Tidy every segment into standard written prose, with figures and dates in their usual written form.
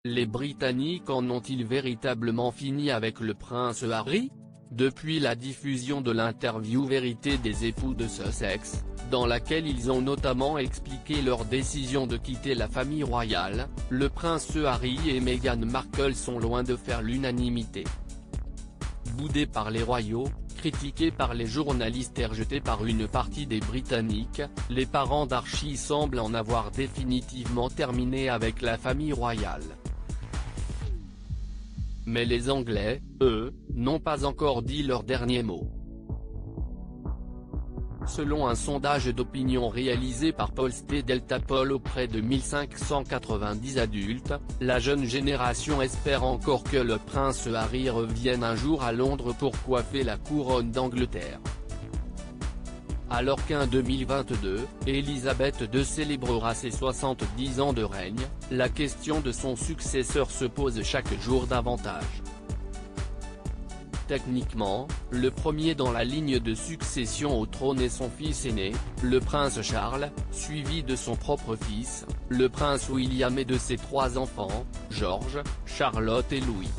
Les Britanniques en ont-ils véritablement fini avec le prince Harry ? Depuis la diffusion de l'interview Vérité des époux de Sussex, dans laquelle ils ont notamment expliqué leur décision de quitter la famille royale, le prince Harry et Meghan Markle sont loin de faire l'unanimité. Boudés par les royaux, critiqués par les journalistes et rejetés par une partie des Britanniques, les parents d'Archie semblent en avoir définitivement terminé avec la famille royale. Mais les Anglais, eux, n'ont pas encore dit leur dernier mot. Selon un sondage d'opinion réalisé par Polsted Delta Poll auprès de 1590 adultes, la jeune génération espère encore que le prince Harry revienne un jour à Londres pour coiffer la couronne d'Angleterre. Alors qu'en 2022, Elisabeth II célébrera ses 70 ans de règne, la question de son successeur se pose chaque jour davantage. Techniquement, le premier dans la ligne de succession au trône est son fils aîné, le prince Charles, suivi de son propre fils, le prince William et de ses 3 enfants, George, Charlotte et Louis.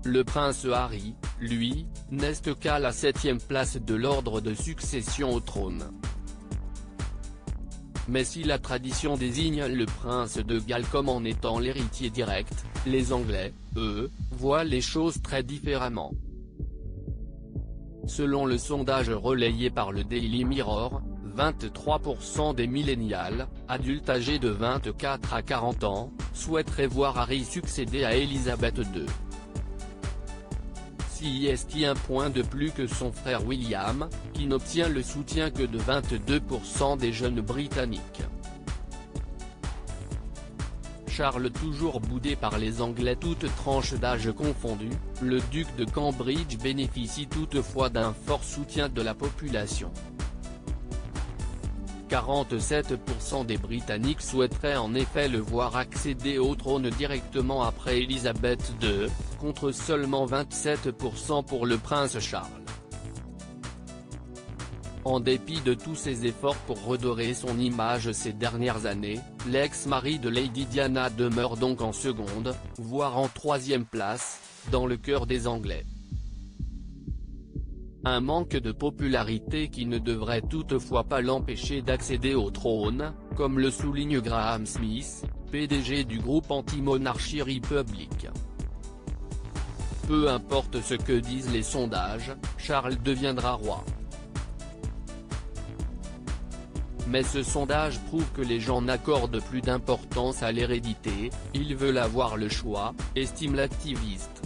Le prince Harry, lui, n'est qu'à la 7e place de l'ordre de succession au trône. Mais si la tradition désigne le prince de Galles comme en étant l'héritier direct, les Anglais, eux, voient les choses très différemment. Selon le sondage relayé par le Daily Mirror, 23% des millénials, adultes âgés de 24 à 40 ans, souhaiteraient voir Harry succéder à Elisabeth II. CIST un point de plus que son frère William, qui n'obtient le soutien que de 22% des jeunes Britanniques. Charles toujours boudé par les Anglais toutes tranches d'âge confondues, le duc de Cambridge bénéficie toutefois d'un fort soutien de la population. 47% des Britanniques souhaiteraient en effet le voir accéder au trône directement après Elisabeth II, contre seulement 27% pour le prince Charles. En dépit de tous ses efforts pour redorer son image ces dernières années, l'ex-mari de Lady Diana demeure donc en seconde, voire en 3e place, dans le cœur des Anglais. Un manque de popularité qui ne devrait toutefois pas l'empêcher d'accéder au trône, comme le souligne Graham Smith, PDG du groupe anti-monarchie Republic. Peu importe ce que disent les sondages, Charles deviendra roi. Mais ce sondage prouve que les gens n'accordent plus d'importance à l'hérédité, ils veulent avoir le choix, estime l'activiste.